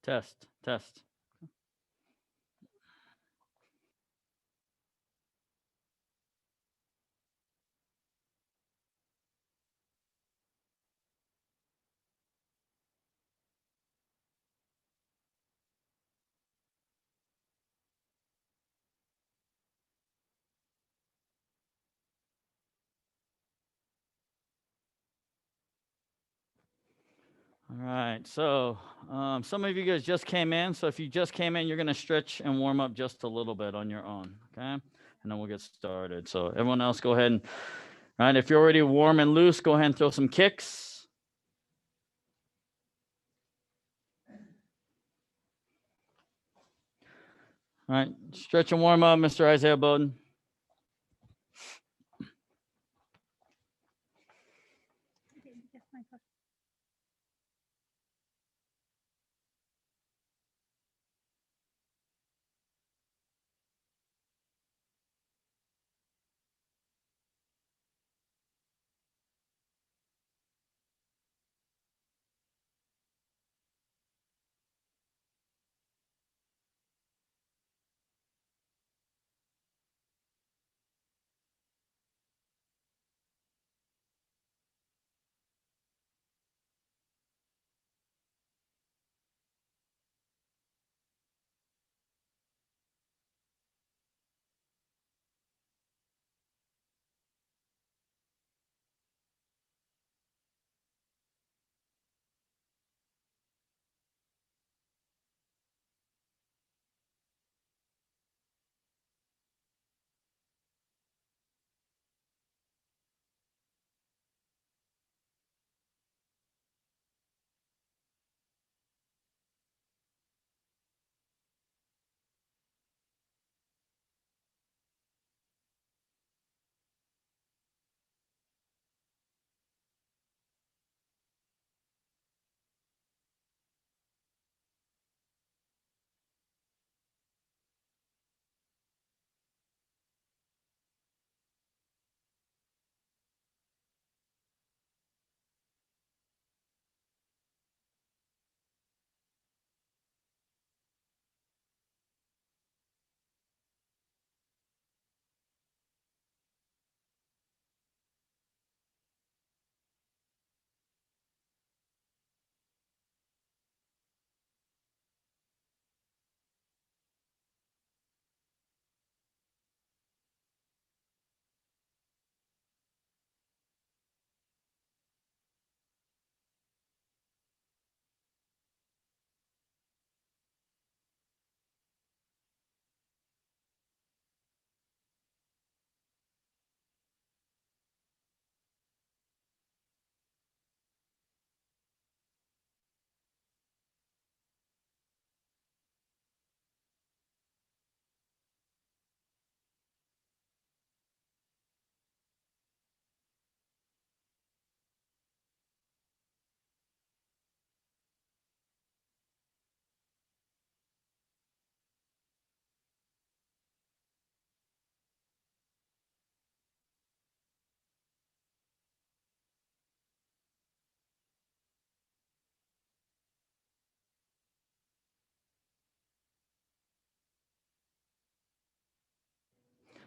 Test, test. All right, so some of you guys just came in. So if you just came in, you're going to stretch and warm up just a little bit on your own, okay? And then we'll get started. So everyone else, go ahead and, all right, if you're already warm and loose, go ahead and throw some kicks. All right, stretch and warm up, Mr. Isaiah Bowden.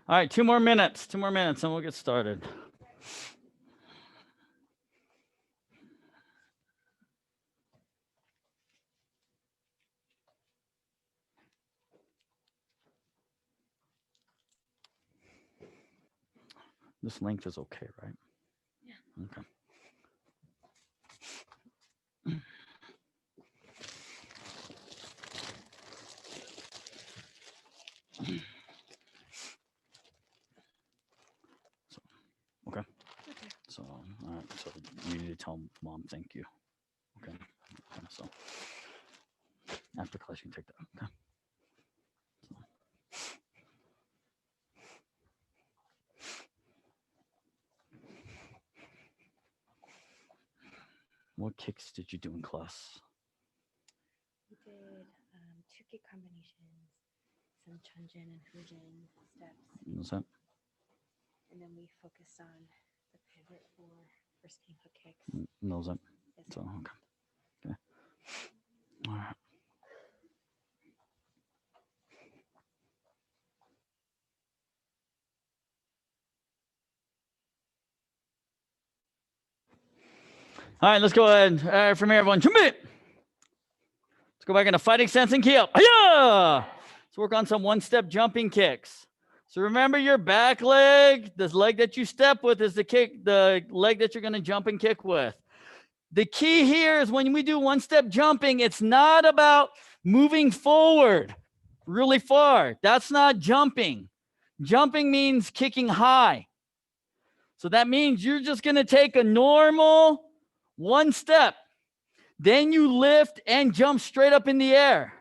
All right, 2 more minutes, and we'll get started. This length is okay, right? Yeah. Okay. Okay. So, all right. So you need to tell mom thank you. Okay. So after class, you can take that. Okay. So. What kicks did you do in class? We did 2 kick combinations, some chunjin and hujin steps. What's that? And then we focused on the pivot for spinning hook kicks. Knows that. Yes, So okay. Okay. All right. All right, let's go ahead. All right, from here, everyone. Jump it. Let's go back into fighting stance and key up. Hi-ya! Let's work on some one-step jumping kicks. So remember your back leg, this leg that you step with is the leg that you're going to jump and kick with. The key here is when we do one-step jumping, it's not about moving forward really far. That's not jumping. Jumping means kicking high. So that means you're just going to take a normal one step. Then you lift and jump straight up in the air.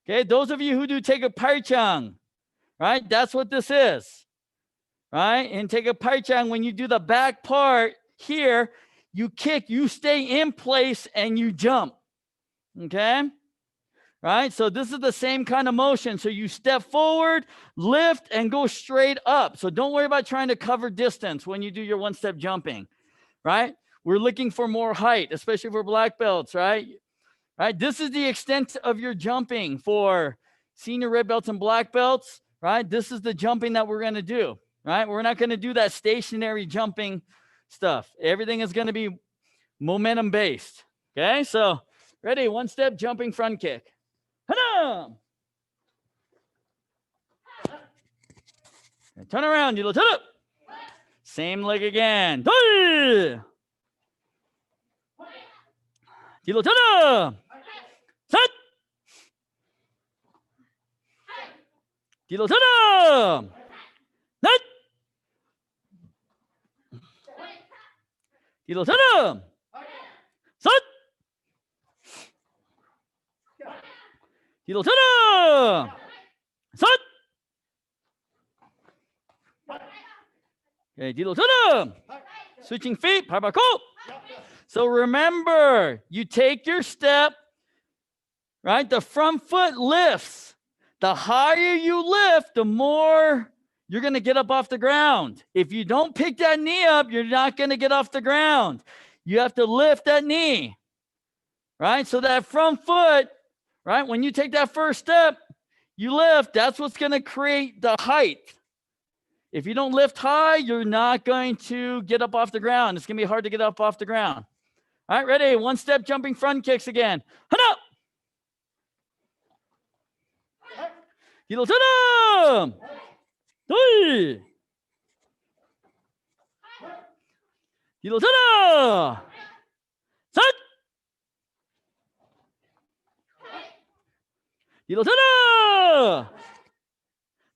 Okay, those of you who do take a parchang, right? That's what this is, right? And take a parchang, when you do the back part here, you kick, you stay in place, and you jump. Okay? Right? So this is the same kind of motion. So you step forward, lift, and go straight up. So don't worry about trying to cover distance when you do your one-step jumping, right? We're looking for more height, especially for black belts, right? Right? This is the extent of your jumping for senior red belts and black belts, right? This is the jumping that we're going to do, right? We're not going to do that stationary jumping stuff. Everything is going to be momentum based. Okay, so ready? One step jumping front kick. Hana! Turn around, you turn up. Same leg again. Doi! Dilo turn up. Set. Dilo turn up. Set. Dilo turn up. Set. Dilo turn up. Set. Okay, Dilo turn up. Switching feet, parabako. So remember, you take your step, right? The front foot lifts. The higher you lift, the more you're going to get up off the ground. If you don't pick that knee up, you're not going to get off the ground. You have to lift that knee, right? So that front foot, right? When you take that first step, you lift. That's what's going to create the height. If you don't lift high, you're not going to get up off the ground. It's going to be hard to get up off the ground. All right, ready? One step jumping front kicks again. Hana! Hilo tana! Doi! Hilo tana! Set! Hilo tana!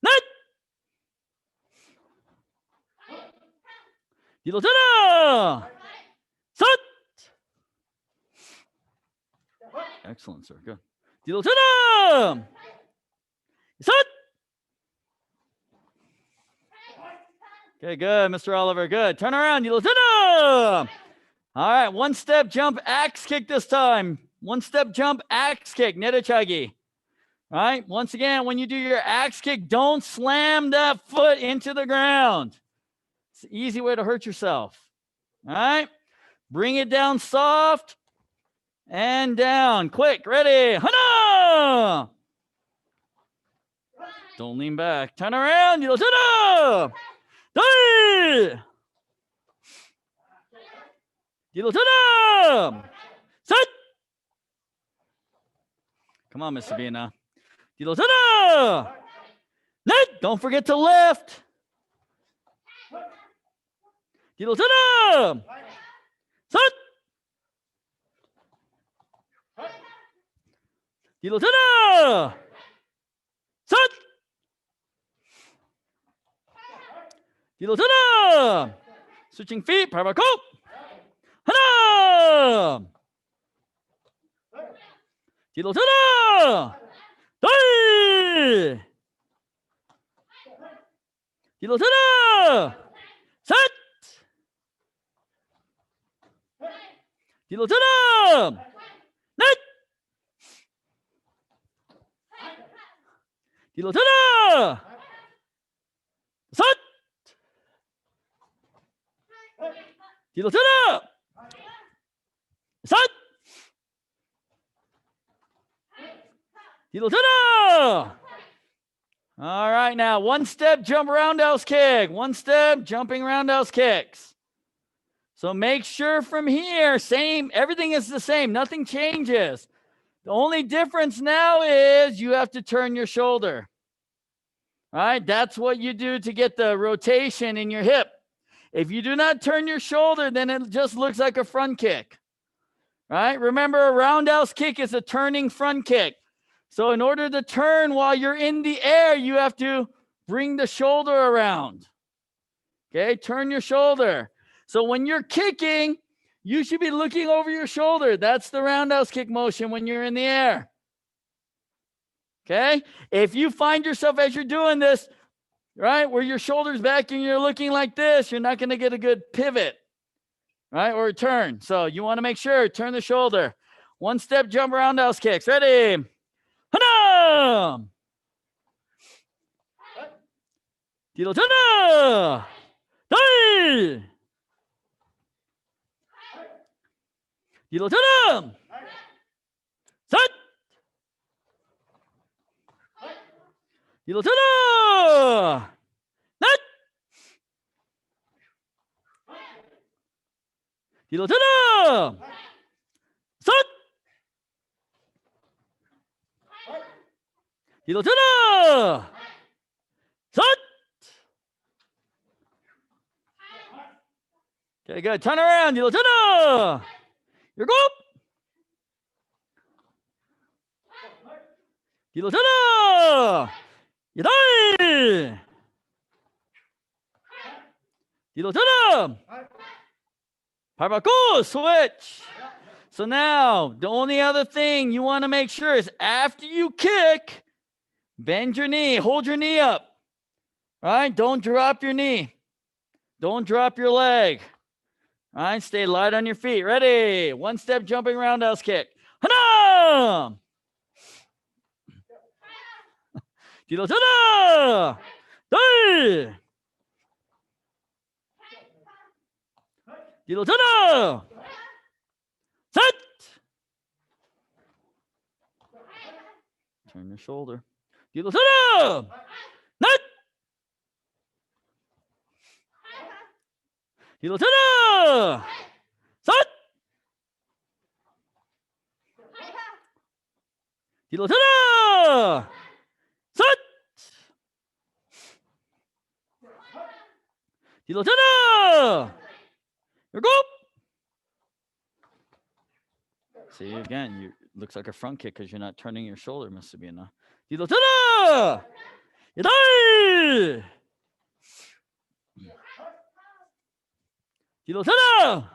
Net! Hilo tana! Set! Excellent, sir. Good. Dilo tana! Set! Okay, good, Mr. Oliver. Good. Turn around. Dilo tana! All right, one step jump axe kick this time. One step jump axe kick, Nedachagi. All right, once again, when you do your axe kick, don't slam that foot into the ground. It's an easy way to hurt yourself. All right, bring it down soft. And down, quick, ready, hana! Don't lean back. Turn around, you turn. Doi! You turn. Set. Come on, Miss Sabina. You turn. Net. Don't forget to lift. You turn. Set. Dilo tana! Set! Dilo tana! Switching feet, parabako! Hana! Dilo tana! Doi! Dilo tana! Set! Dilo tana! Net! Dilo tana! Set! Dilo tana! Set! Dilo tana! All right, now one step jump roundhouse kick. One step jumping roundhouse kicks. So make sure from here, everything is the same. Nothing changes. The only difference now is you have to turn your shoulder. All right, that's what you do to get the rotation in your hip. If you do not turn your shoulder, then it just looks like a front kick. Right? Remember, a roundhouse kick is a turning front kick. So in order to turn while you're in the air, you have to bring the shoulder around. Okay, turn your shoulder. So when you're kicking, you should be looking over your shoulder. That's the roundhouse kick motion when you're in the air. Okay? If you find yourself as you're doing this, right, where your shoulder's back and you're looking like this, you're not going to get a good pivot, right, or a turn. So you want to make sure, turn the shoulder. One step jump roundhouse kicks. Ready? Hana! Tilo tana! Dai! Tilo tana! Set! Tilo tana! Net! Tilo tana! Set! Tilo tana! Set! Okay, good. Turn around. Tilo tana! Your go! Tilo tana! Yadai! Tilo tana! Parbaku! Switch! So now, the only other thing you want to make sure is after you kick, bend your knee, hold your knee up. All right? Don't drop your knee. Don't drop your leg. All right? Stay light on your feet. Ready? One step jumping roundhouse kick. Hana! Tilo tana! Dai! Tilo tana! Set! Turn your shoulder. Tilo tana! Net! Tilo tana! Set! Tilo tana! Set! Tilo tana! Your go! See, again, you looks like a front kick because you're not turning your shoulder, Mr. Bina. Tilo tana! Yadai! Tilo tana!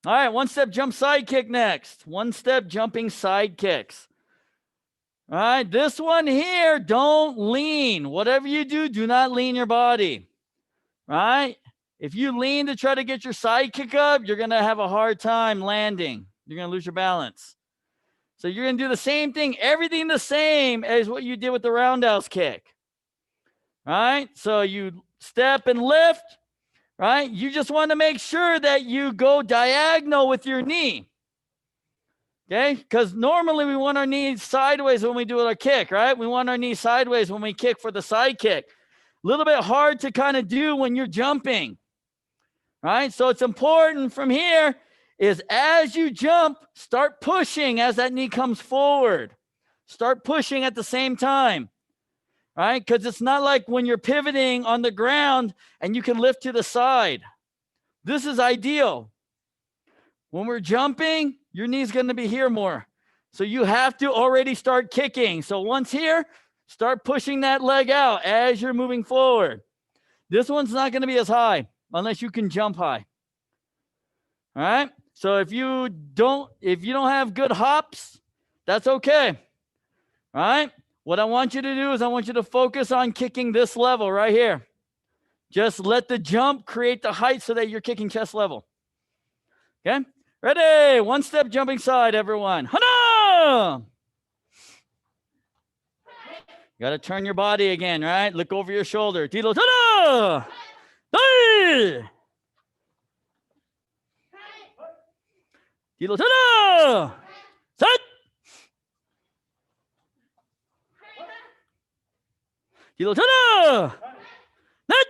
All right, one step jump side kick next. One step jumping side kicks. All right, this one here, don't lean. Whatever you do, do not lean your body. Right? If you lean to try to get your side kick up, you're going to have a hard time landing. You're going to lose your balance. So you're going to do the same thing, everything the same as what you did with the roundhouse kick. Right? So you step and lift. Right? You just want to make sure that you go diagonal with your knee. Okay? Because normally we want our knees sideways when we do our kick, right? We want our knees sideways when we kick for the side kick. A little bit hard to kind of do when you're jumping. Right? So it's important from here is as you jump, start pushing as that knee comes forward. Start pushing at the same time. Right? Because it's not like when you're pivoting on the ground and you can lift to the side. This is ideal. When we're jumping, your knee's going to be here more. So you have to already start kicking. So once here, start pushing that leg out as you're moving forward. This one's not going to be as high unless you can jump high. All right? So if you don't have good hops, that's okay. All right? What I want you to do is I want you to focus on kicking this level right here. Just let the jump create the height so that you're kicking chest level. Okay? Ready? One step jumping side, everyone. Hana! You got to turn your body again, right? Look over your shoulder. Tilo tana! Dai! Tilo tana! Set! Tilo tana! Net!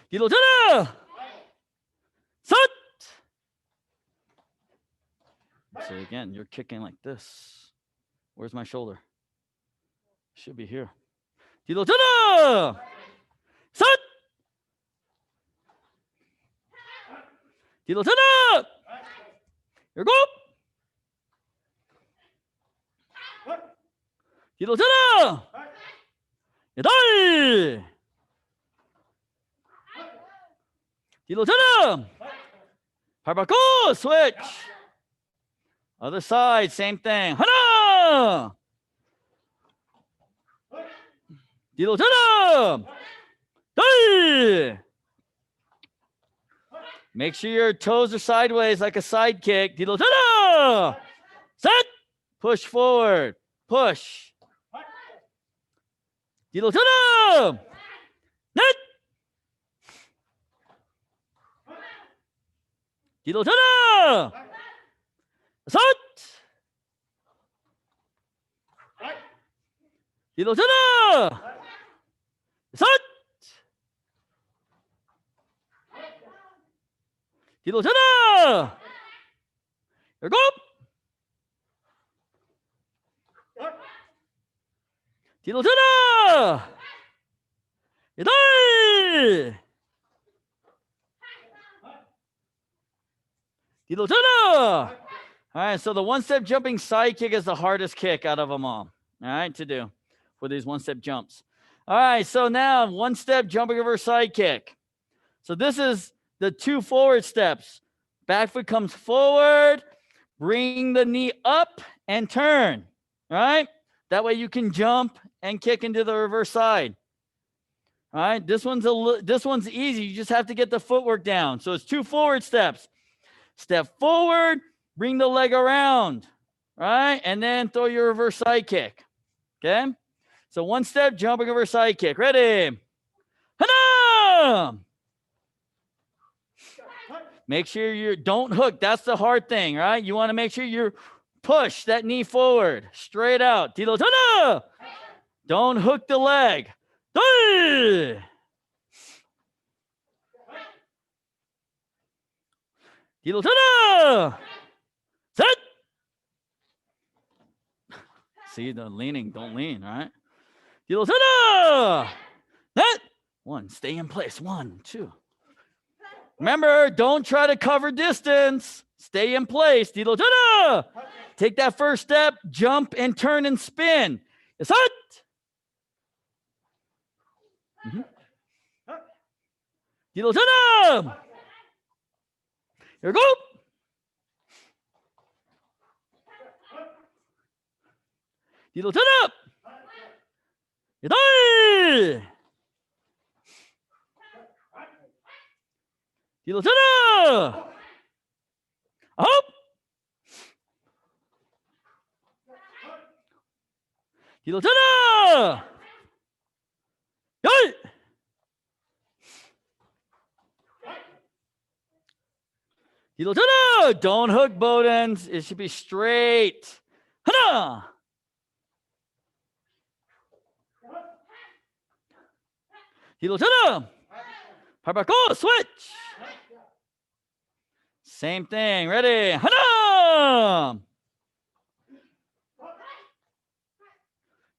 뒤로 전화. 섯. So again, you're kicking like this. Where's my shoulder? Should be here. 뒤로 전화. 섯. 뒤로 전화. 일곱. 뒤로 전화. 여덟. 뒤로 전화. 발 바꿔. Switch. Other side, same thing. 하나. 뒤로 전화. 둘. Make sure your toes are sideways like a side kick. 뒤로 전화. 셋. Push forward. Push. 뒤로 전화. 넷. 뒤로 전화. 다섯. 뒤로 전화. 여섯. 뒤로 전화. 일곱. 뒤로 전화. 여덟. 뒤로 전화. All right, so the one-step jumping side kick is the hardest kick out of them all right, to do for these one-step jumps. All right, so now one-step jumping reverse side kick. So this is the two forward steps. Back foot comes forward, bring the knee up and turn, right? That way you can jump and kick into the reverse side. All right, this one's easy. You just have to get the footwork down. So it's two forward steps. Step forward, bring the leg around, right? And then throw your reverse side kick, okay? So one step, jumping reverse side kick. Ready? Hana! Make sure you don't hook. That's the hard thing, right? You want to make sure you push that knee forward, straight out. Don't hook the leg. 뒤로 전화. 셋. See the leaning, don't lean, right? 뒤로 전화. 넷. One, stay in place. 1, 2. Remember, don't try to cover distance. Stay in place. 뒤로 전화. Take that first step, jump and turn and spin. 여섯. 뒤로 전화. 일곱. 뒤로 전화. 여덟. 뒤로 전화. 아홉. 뒤로 전화. 열. 뒤로 전화. Don't hook both ends. It should be straight. 하나. 뒤로 전화. 발 바꿔. Switch. Same thing. Ready? 하나.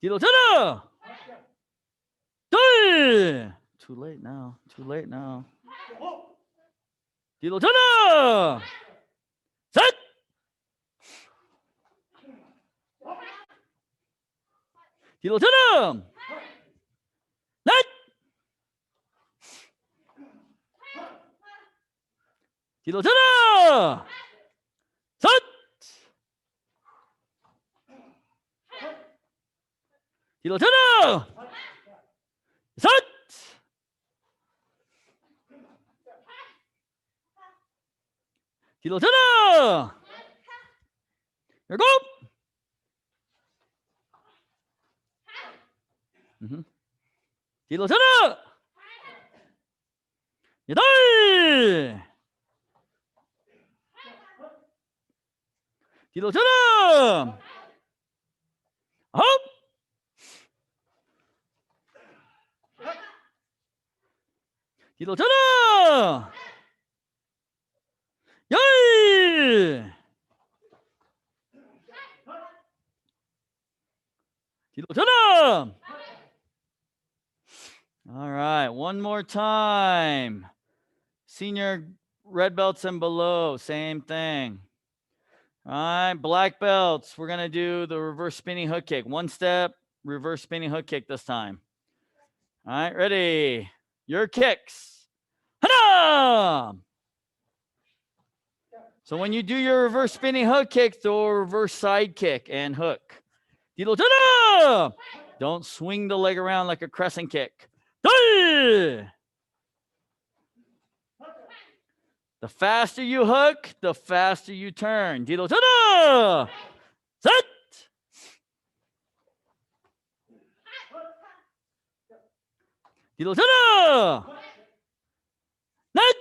뒤로 전화. 둘. Too late now. Too late now. 뒤로 전화. 셋. 뒤로 전화. 넷. 뒤로 전화. 셋. 뒤로 전화. 셋. 뒤로 전화. 일곱. 뒤로 전화. 여덟. 뒤로 전화. 아홉. 뒤로 전화. 열. 뒤로 전화. All right, one more time. Senior red belts and below, same thing. All right, black belts, we're going to do the reverse spinning hook kick. One step, reverse spinning hook kick this time. All right, ready? Your kicks. Hana! So when you do your reverse spinning hook kick, throw a reverse side kick and hook. Don't swing the leg around like a crescent kick. The faster you hook, the faster you turn. Set. Net.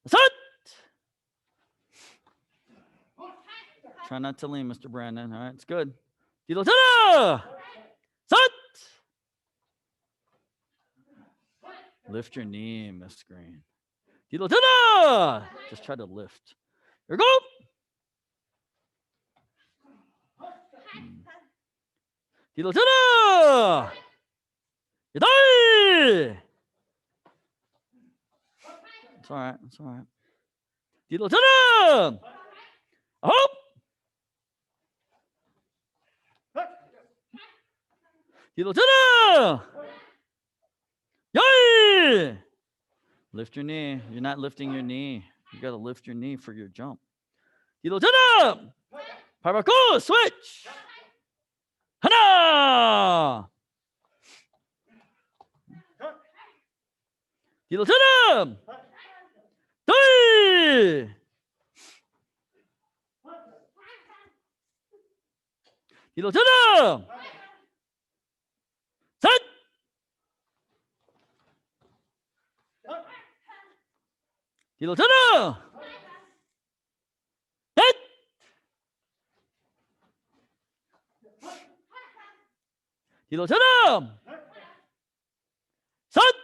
Set. Try not to lean, Mr. Brandon. All right, it's good. Set. Lift your knee, Miss Green. Just try to lift. Here we go. It's all right. It's all right. Hop. Yay! Lift your knee. You're not lifting your knee. You got to lift your knee for your jump. Parako, switch. Hana. Doi. Set. Net. Set.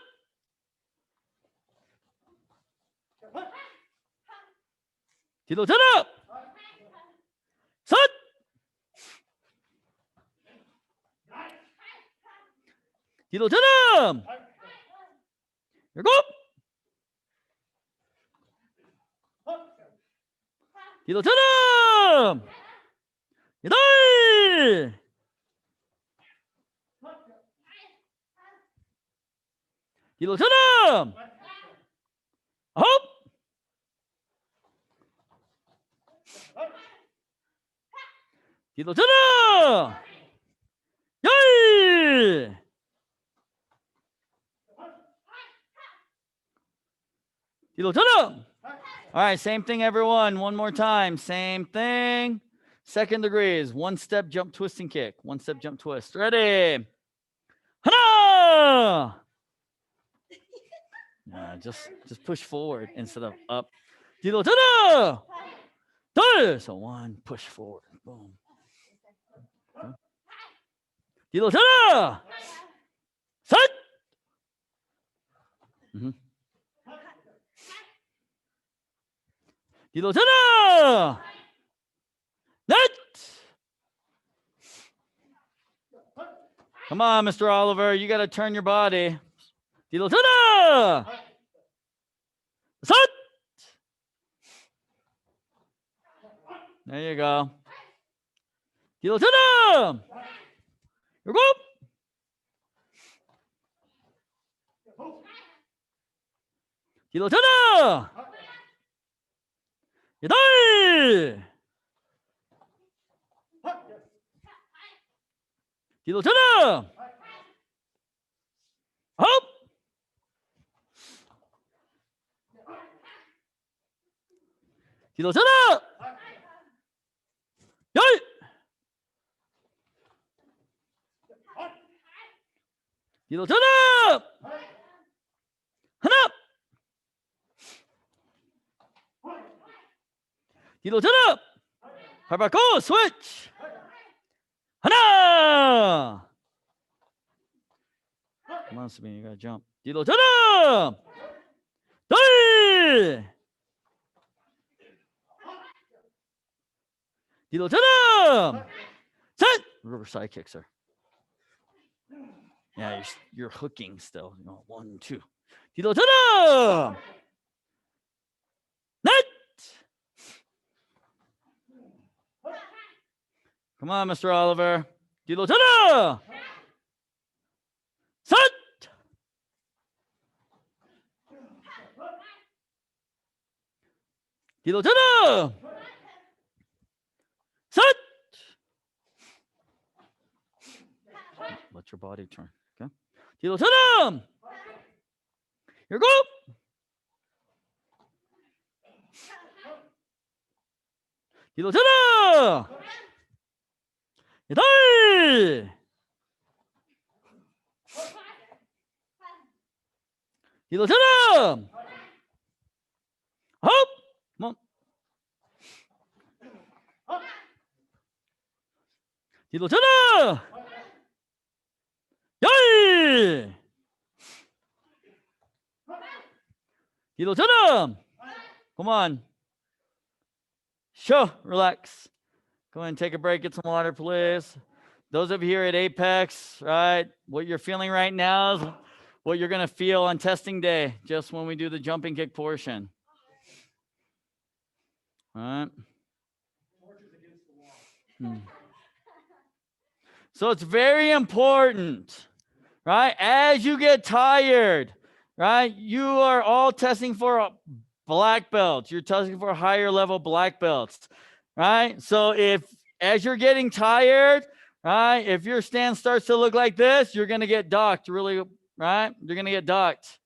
Set. Here go. Hop. Yay! All right, same thing, everyone. One more time. Same thing. Second degrees. One step jump, twist, and kick. One step jump, twist. Ready? Hana! Just push forward instead of up. So one, push forward. Boom. Set. Net. Come on, Mr. Oliver. You got to turn your body. Set. There you go. Here we go. Hop. Yay! 하나. 발바꿔 스위치. Come on, Sabine, you gotta jump. 뒤로 전환! 둘! 뒤로 전환! 셋! Reverse side kicks her. Yeah, you're hooking still. You know, 1, 2. 뒤로 전환! 넷! Come on, Mr. Oliver. 뒤로 전환! 셋! 뒤로 전환! 셋! Let your body turn. Okay. 뒤로 전환! 일곱! 뒤로 전환! 여덟! 뒤로 전환! 아홉! Come on. 뒤로 전환! 열! 뒤로 전환! Come on. Sure, relax. Go ahead and take a break, get some water, please. Those of you here at Apex, right, what you're feeling right now is what you're going to feel on testing day, just when we do the jumping kick portion. All right. So it's very important, right? As you get tired, right, you are all testing for black belts. You're testing for higher level black belts, right? So if, as you're getting tired, right, if your stance starts to look like this, you're going to get docked really, right? You're going to get docked.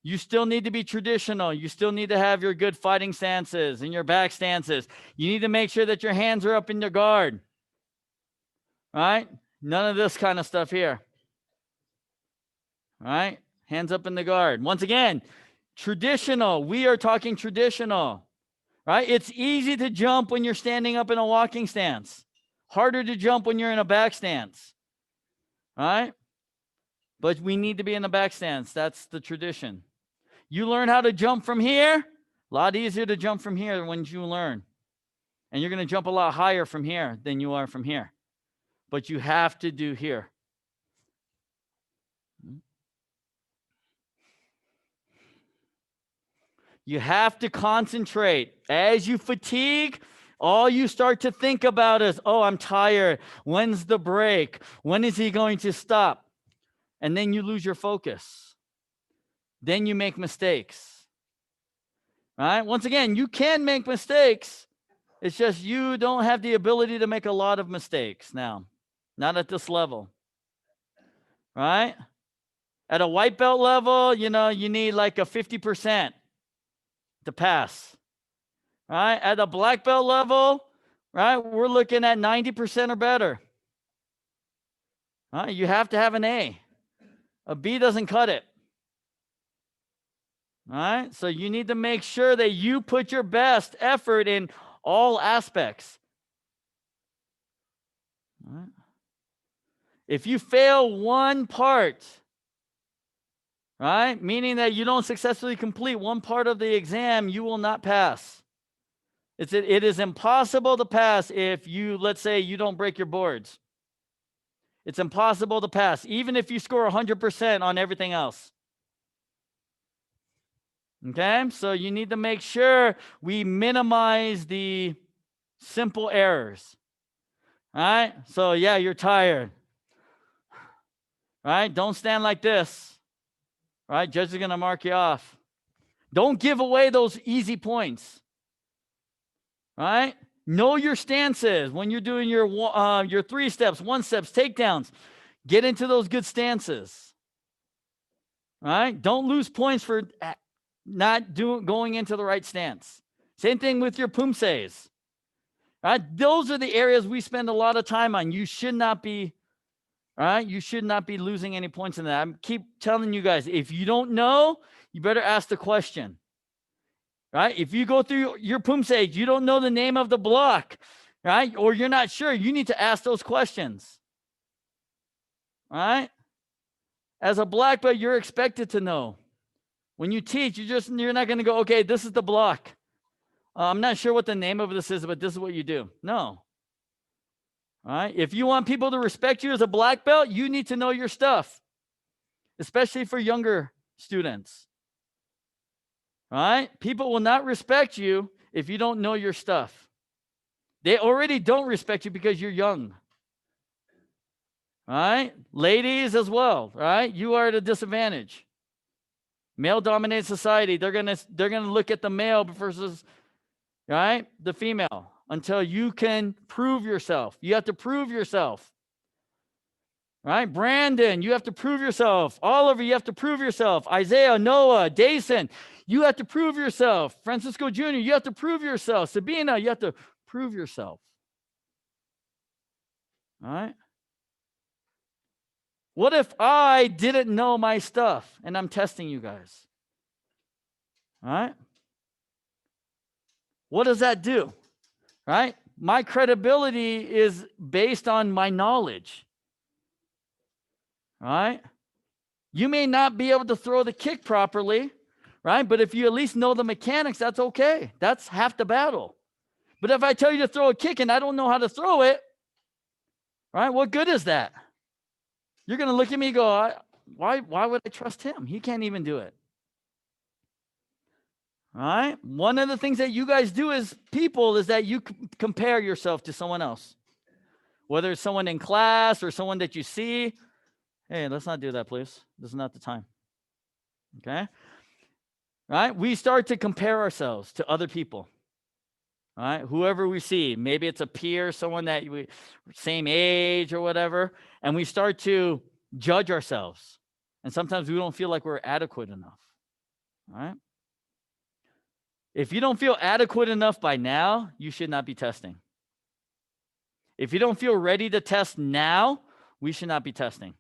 You still need to be traditional. You still need to have your good fighting stances and your back stances. You need to make sure that your hands are up in your guard, right? None of this kind of stuff here, right? Hands up in the guard. Once again, traditional. We are talking traditional, right? It's easy to jump when you're standing up in a walking stance. Harder to jump when you're in a back stance, right? But we need to be in the back stance. That's the tradition. You learn how to jump from here, a lot easier to jump from here when you learn. And you're going to jump a lot higher from here than you are from here. But you have to do here. You have to concentrate. As you fatigue, all you start to think about is, oh, I'm tired. When's the break? When is he going to stop? And then you lose your focus. Then you make mistakes. Right? Once again, you can make mistakes. It's just you don't have the ability to make a lot of mistakes now. Not at this level. Right? At a white belt level, you know, you need like a 50% to pass. Right? At a black belt level, right, we're looking at 90% or better. Right? You have to have an A. A B doesn't cut it. All right? So you need to make sure that you put your best effort in all aspects. All right? If you fail one part, right, meaning that you don't successfully complete one part of the exam, you will not pass. It is impossible to pass if you, let's say, you don't break your boards. It's impossible to pass, even if you score 100% on everything else. Okay, so you need to make sure we minimize the simple errors. All right, so yeah, you're tired. Right, don't stand like this. Right, judge is going to mark you off. Don't give away those easy points. Right, know your stances when you're doing your 3 steps, 1 steps, takedowns. Get into those good stances. Right, don't lose points for not going into the right stance. Same thing with your Poomsaes. Right? Those are the areas we spend a lot of time on. You should not be, right? You should not be losing any points in that. I keep telling you guys, if you don't know, you better ask the question. Right? If you go through your Poomsae, you don't know the name of the block, right? Or you're not sure, you need to ask those questions. Right? As a black belt, you're expected to know. When you teach, you're not going to go, okay, this is the block. I'm not sure what the name of this is, but this is what you do. No. All right. If you want people to respect you as a black belt, you need to know your stuff, especially for younger students. All right. People will not respect you if you don't know your stuff. They already don't respect you because you're young. All right. Ladies as well. All right. You are at a disadvantage. Male-dominated society, they're gonna look at the male versus, right, the female until you can prove yourself. You have to prove yourself. Right? Brandon, you have to prove yourself. Oliver, you have to prove yourself. Isaiah, Noah, Dason, you have to prove yourself. Francisco Jr., you have to prove yourself. Sabina, you have to prove yourself. All right? What if I didn't know my stuff and I'm testing you guys? All right? What does that do? Right? My credibility is based on my knowledge. Right? You may not be able to throw the kick properly, right? But if you at least know the mechanics, that's okay. That's half the battle. But if I tell you to throw a kick and I don't know how to throw it, right? What good is that? You're going to look at me and go, why would I trust him? He can't even do it. All right? One of the things that you guys do as people is that you compare yourself to someone else. Whether it's someone in class or someone that you see. Hey, let's not do that, please. This is not the time. Okay? Right? We start to compare ourselves to other people. All right? Whoever we see. Maybe it's a peer, someone that we same age or whatever. And we start to judge ourselves. And sometimes we don't feel like we're adequate enough. All right? If you don't feel adequate enough by now, you should not be testing. If you don't feel ready to test now, we should not be testing.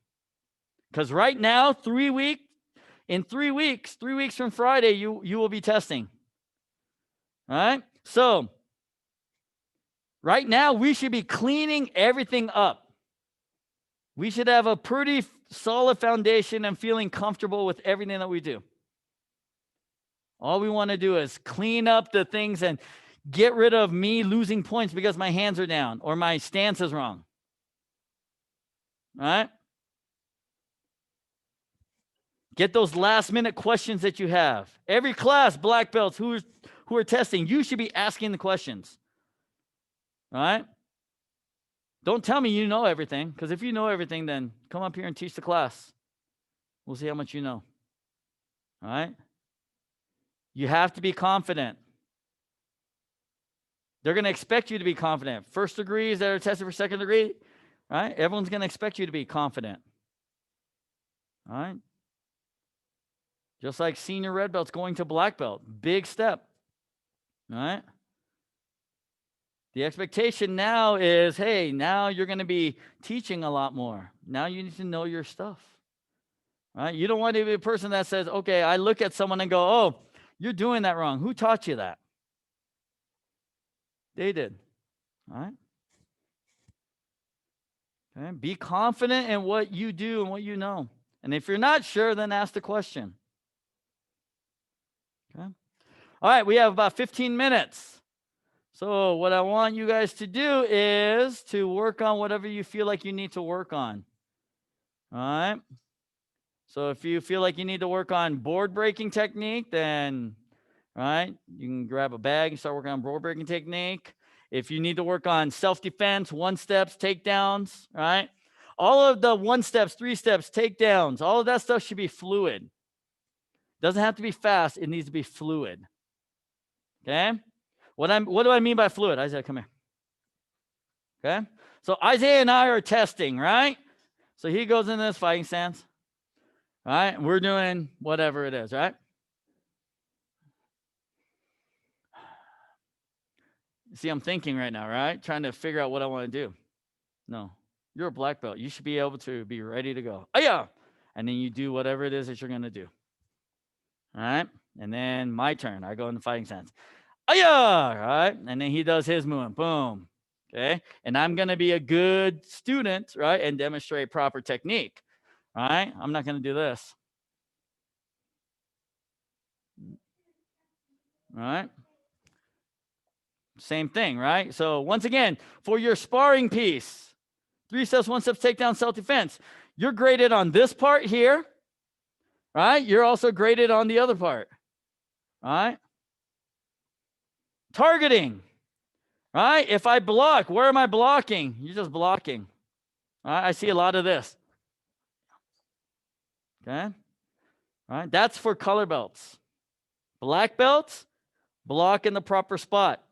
Because right now, 3 weeks from Friday, you will be testing. All right? So, right now, we should be cleaning everything up. We should have a pretty solid foundation and feeling comfortable with everything that we do. All we want to do is clean up the things and get rid of me losing points because my hands are down or my stance is wrong. All right? Get those last-minute questions that you have. Every class, black belts who are testing, you should be asking the questions. All right? Don't tell me you know everything, because if you know everything, then come up here and teach the class. We'll see how much you know. All right? You have to be confident. They're going to expect you to be confident. First degrees that are tested for second degree, right? Everyone's going to expect you to be confident. All right? Just like senior red belts going to black belt. Big step. All right? The expectation now is, hey, now you're going to be teaching a lot more. Now you need to know your stuff. All right? You don't want to be a person that says, okay, I look at someone and go, oh, you're doing that wrong. Who taught you that? They did. All right? Okay? Be confident in what you do and what you know. And if you're not sure, then ask the question. Okay? All right, we have about 15 minutes. So what I want you guys to do is to work on whatever you feel like you need to work on. All right? So if you feel like you need to work on board breaking technique, then, all right, you can grab a bag and start working on board breaking technique. If you need to work on self-defense, one-steps, takedowns, right? All of the one-steps, three-steps, takedowns, all of that stuff should be fluid. Doesn't have to be fast. It needs to be fluid. Okay? What do I mean by fluid? Isaiah, come here. Okay? So Isaiah and I are testing, right? So he goes into this fighting stance. All right? We're doing whatever it is, right? See, I'm thinking right now, right? Trying to figure out what I want to do. No. You're a black belt. You should be able to be ready to go. Oh, yeah. And then you do whatever it is that you're going to do. All right? And then my turn. I go in the fighting stance. Oh, yeah. All right? And then he does his movement. Boom. Okay? And I'm going to be a good student, right? And demonstrate proper technique. All right, I'm not going to do this. All right. Same thing, right? So once again, for your sparring piece, 3 steps, 1 step, takedown, self-defense. You're graded on this part here, right? You're also graded on the other part, right? Targeting, right? If I block, where am I blocking? You're just blocking. All right? I see a lot of this. Okay? All right? That's for color belts. Black belts, block in the proper spot.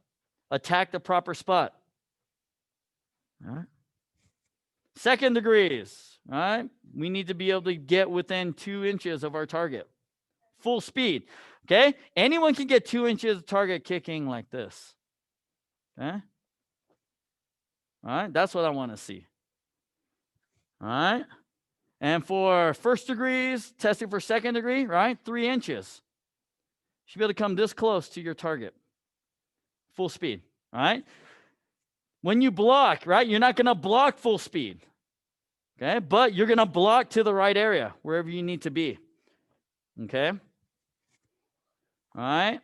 Attack the proper spot. All right? Second degrees, all right? We need to be able to get within 2 inches of our target. Full speed, okay? Anyone can get 2 inches of target kicking like this, okay? All right, that's what I want to see. All right, and for first degrees, testing for second degree, right? 3 inches. You should be able to come this close to your target. Full speed, all right? When you block, right, you're not going to block full speed, okay? But you're going to block to the right area, wherever you need to be, okay? All right?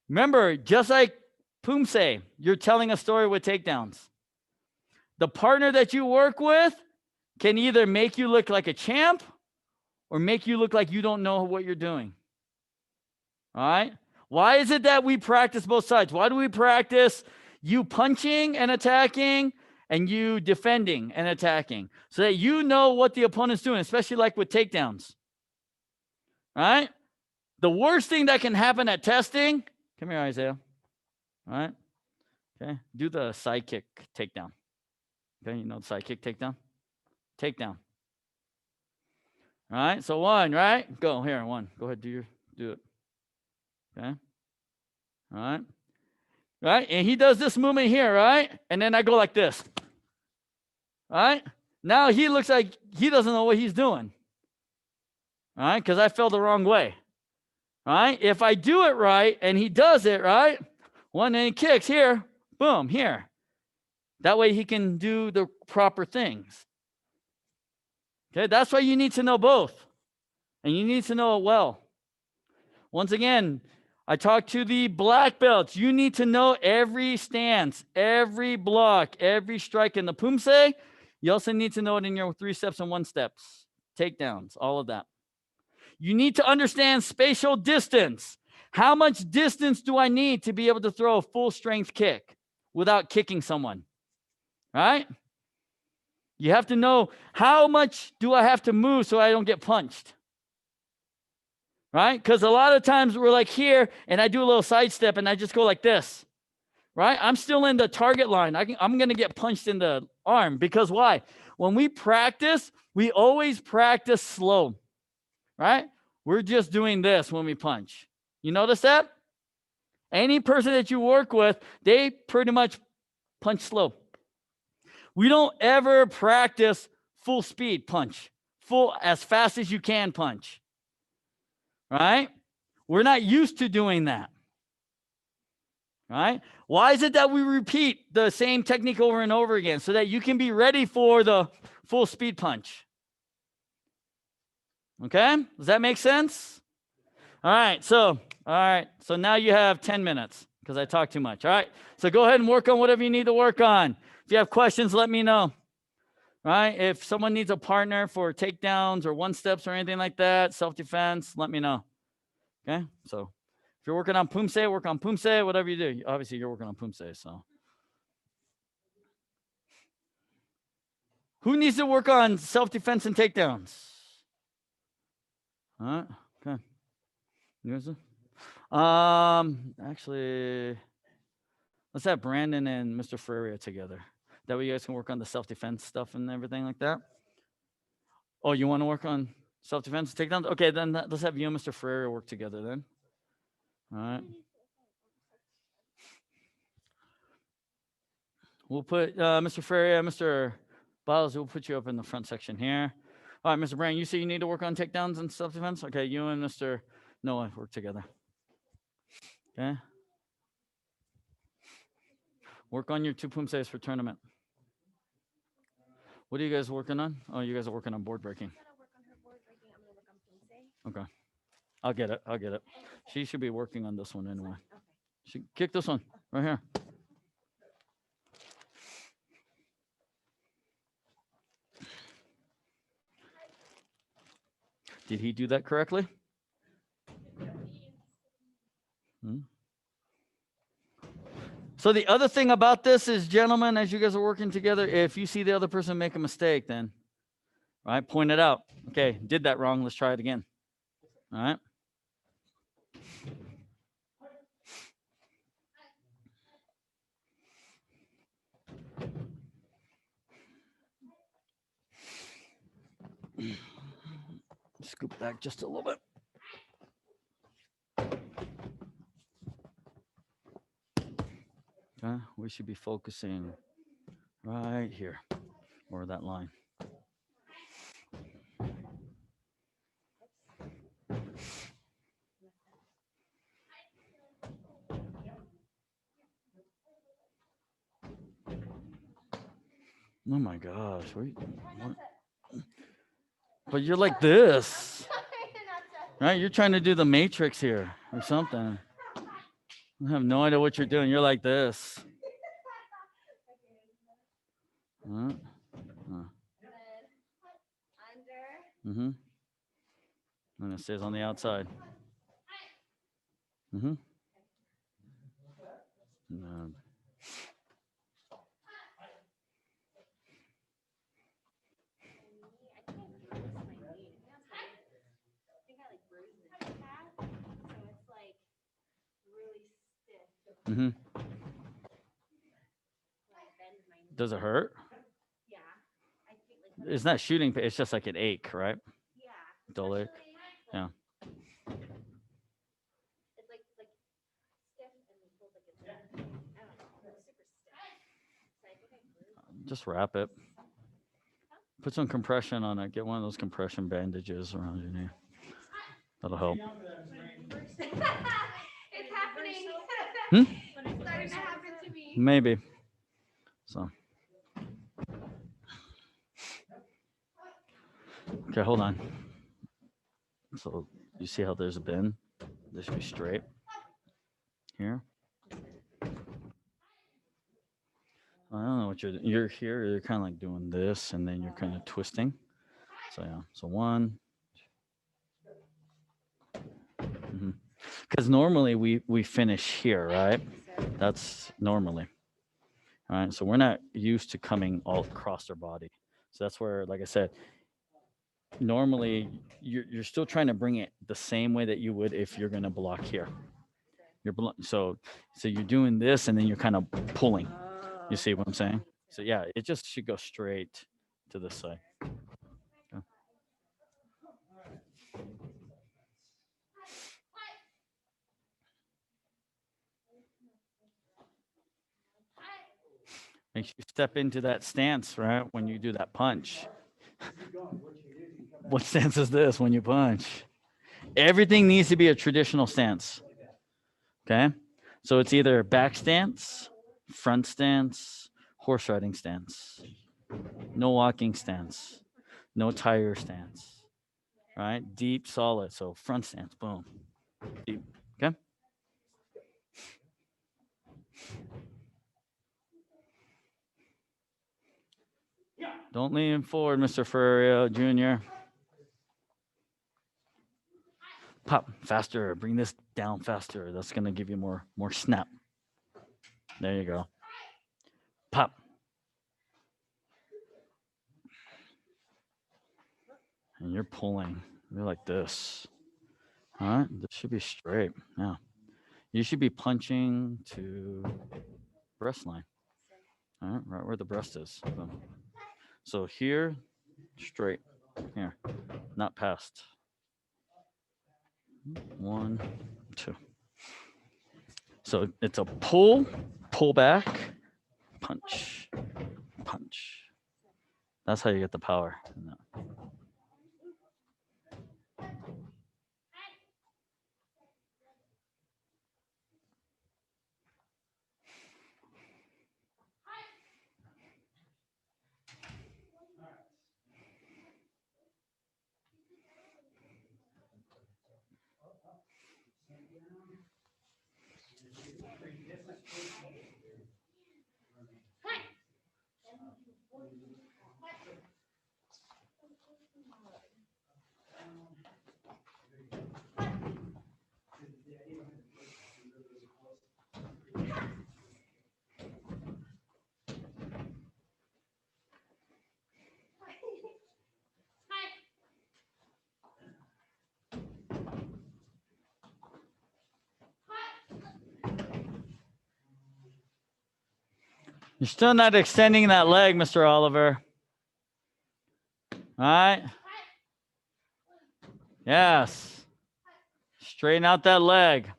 Remember, just like Poomsae, you're telling a story with takedowns. The partner that you work with can either make you look like a champ or make you look like you don't know what you're doing. All right? Why is it that we practice both sides? Why do we practice you punching and attacking and you defending and attacking? So that you know what the opponent's doing, especially like with takedowns. All right? The worst thing that can happen at testing, come here, Isaiah. All right? Okay, do the side kick takedown. Okay, you know the side kick takedown? Takedown. All right, so 1, right? Go, here, 1. Go ahead, do it. Okay? All right? Right? And he does this movement here, right? And then I go like this. All right? Now he looks like he doesn't know what he's doing. All right? Because I fell the wrong way. All right? If I do it right and he does it, right? 1, and he kicks here, boom, here. That way he can do the proper things. Okay, that's why you need to know both. And you need to know it well. Once again, I talk to the black belts. You need to know every stance, every block, every strike in the Poomsae. You also need to know it in your 3 steps and 1 steps, takedowns, all of that. You need to understand spatial distance. How much distance do I need to be able to throw a full strength kick without kicking someone? Right? You have to know how much do I have to move so I don't get punched. Right? Because a lot of times we're like here and I do a little sidestep and I just go like this. Right? I'm still in the target line. I'm going to get punched in the arm because why? When we practice, we always practice slow. Right? We're just doing this when we punch. You notice that? Any person that you work with, they pretty much punch slow. We don't ever practice full speed punch, full as fast as you can punch. Right? We're not used to doing that. Right? Why is it that we repeat the same technique over and over again so that you can be ready for the full speed punch? Okay? Does that make sense? All right. So now you have 10 minutes because I talk too much. All right. So go ahead and work on whatever you need to work on. If you have questions, let me know. Right? If someone needs a partner for takedowns or 1 steps or anything like that, self-defense, let me know. Okay? So if you're working on Poomsae, work on Poomsae, whatever you do. Obviously, you're working on Poomsae, so. Who needs to work on self-defense and takedowns? All right. Okay. You guys? Actually, let's have Brandon and Mr. Ferreira together. That way you guys can work on the self-defense stuff and everything like that. Oh, you want to work on self-defense takedowns? Okay, then let's have you and Mr. Ferreira work together then. All right. We'll put Mr. Ferreira, Mr. Biles, we'll put you up in the front section here. All right, Mr. Brand, you say you need to work on takedowns and self-defense? Okay, you and Mr. Noah work together. Okay. Work on your 2 Poomsaes for tournament. What are you guys working on? Oh, you guys are working on board breaking. She's gotta work on her board breaking. I'm gonna work on Poomsae. Okay. I'll get it. I'll get it. She should be working on this one This anyway. one? Okay. She kick this one right here. Did he do that correctly? Hmm? So the other thing about this is, gentlemen, as you guys are working together, if you see the other person make a mistake, then right, point it out. Okay, did that wrong. Let's try it again. All right. Scoop back just a little bit. Okay, we should be focusing right here, or that line. Oh my gosh, what? But you're like this, right? You're trying to do the matrix here or something. I have no idea what you're doing. You're like this. Uh, mm-hmm. And it stays on the outside. Mm-hmm. No. Mm-hmm. Does it hurt? Yeah. I think like It's not shooting pain. It's just like an ache, right? yeah. Dull ache. Yeah. It's like stiff and it feels like it's I don't know, super stiff. So I think I bruised. Just wrap it. Put some compression on it. Get one of those compression bandages around your knee. That'll help. It's happening. Hmm? It's starting to happen to me. Maybe. So. Okay, hold on. So you see how there's a bend? This should be straight. Here. I don't know what you're here. You're kind of like doing this, and then you're kind of twisting. So yeah. So one. Because normally we finish here, right? That's normally. All right. So we're not used to coming all across our body. So that's where, like I said, normally you're still trying to bring it the same way that you would if you're gonna block here. So you're doing this, and then you're kind of pulling. You see what I'm saying? So yeah, it just should go straight to this side. Okay. Make sure you step into that stance, right? When you do that punch. What stance is this when you punch? Everything needs to be a traditional stance. Okay. So it's either back stance, front stance, horse riding stance, no walking stance, no tire stance, right? Deep, solid. So front stance, boom. Deep. Okay. Don't lean forward, Mr. Ferreira Jr. Pop faster. Bring this down faster. That's gonna give you more snap. There you go. Pop. And you're pulling. You're like this. All right. This should be straight. Yeah. You should be punching to breast line. All right. Right where the breast is. Boom. So here, straight. Here. Not past. One, two. So it's a pull back, punch, punch. That's how you get the power. You're still not extending that leg, Mr. Oliver. All right. Yes. Straighten out that leg.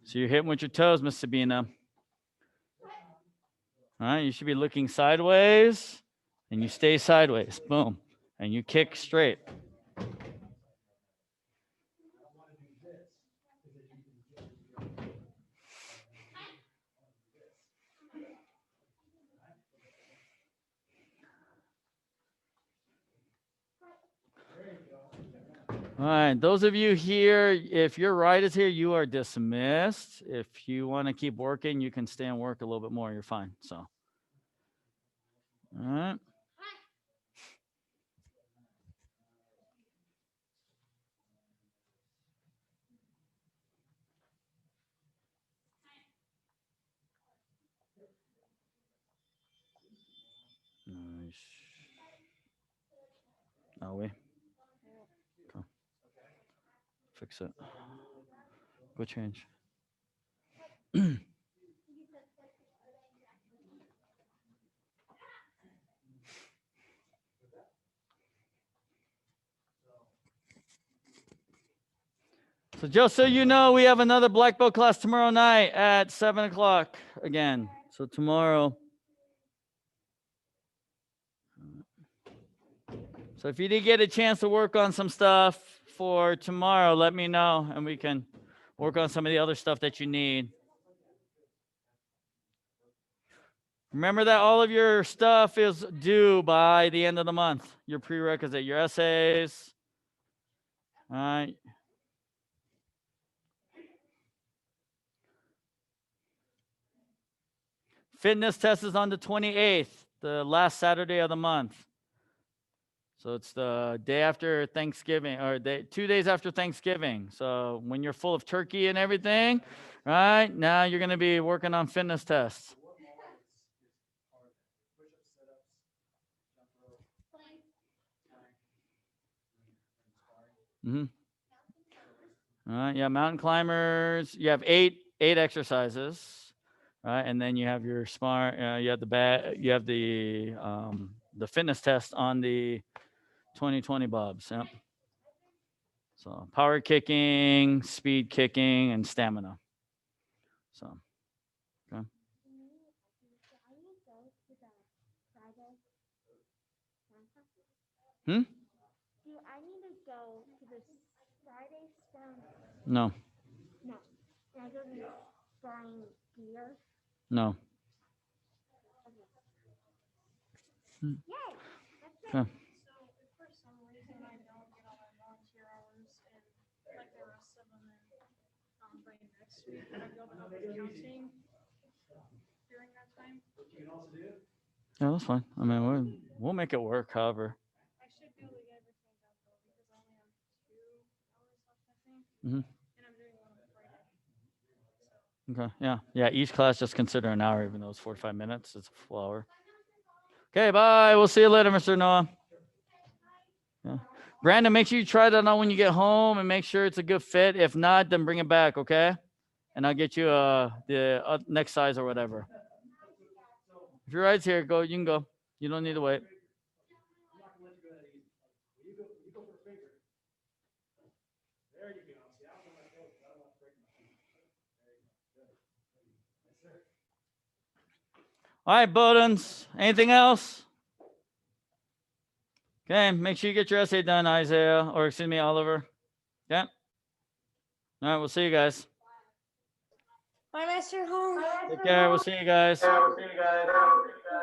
So you're hitting with your toes, Miss Sabina. All right. You should be looking sideways, and you stay sideways. Boom. And you kick straight. All right, those of you here, if your right is here, you are dismissed. If you want to keep working, you can stay and work a little bit more. You're fine. So, all right. Nice. Oh, wait. Go. Fix it. Go change. So just so you know, we have another black belt class tomorrow night at 7 o'clock again. So tomorrow. So if you did get a chance to work on some stuff for tomorrow, let me know and we can work on some of the other stuff that you need. Remember that all of your stuff is due by the end of the month. Your prerequisite, your essays. All right. Fitness test is on the 28th, the last Saturday of the month. So it's the day after Thanksgiving, or 2 days after Thanksgiving. So when you're full of turkey and everything, right? Now you're going to be working on fitness tests. Mm-hmm. All right. Yeah, mountain climbers. You have eight exercises, right? And then you have your smart. You have the fitness test on the 2020 bobs. Yep. So power kicking, speed kicking, and stamina. So, okay. Hmm? Do I need to go to the Friday sparring? No. No. Can I go to the sparring gear? No. Yay! That's it. Okay. So if for some reason I don't get all my volunteer hours and like the rest of them in by next week, would I be able to help with counting during that time? Yeah, that's fine. I mean, we'll make it work. However. I should be able to get everything done though because I only have 2 hours left, I think, Mm-hmm. and I'm doing one on Friday. Okay. Yeah. Yeah. Each class just consider an hour, even though it's 45 minutes. It's a full hour. Okay. Bye. We'll see you later, Mr. Noah. Yeah. Brandon, make sure you try that on when you get home and make sure it's a good fit. If not, then bring it back, okay? And I'll get you the next size or whatever. If your ride's here, go. You can go. You don't need to wait. All right, Bowdens. Anything else? Okay, make sure you get your essay done, Isaiah, or excuse me, Oliver. Yeah. All right, we'll see you guys. Bye, Master Home. Take care. We'll see you guys.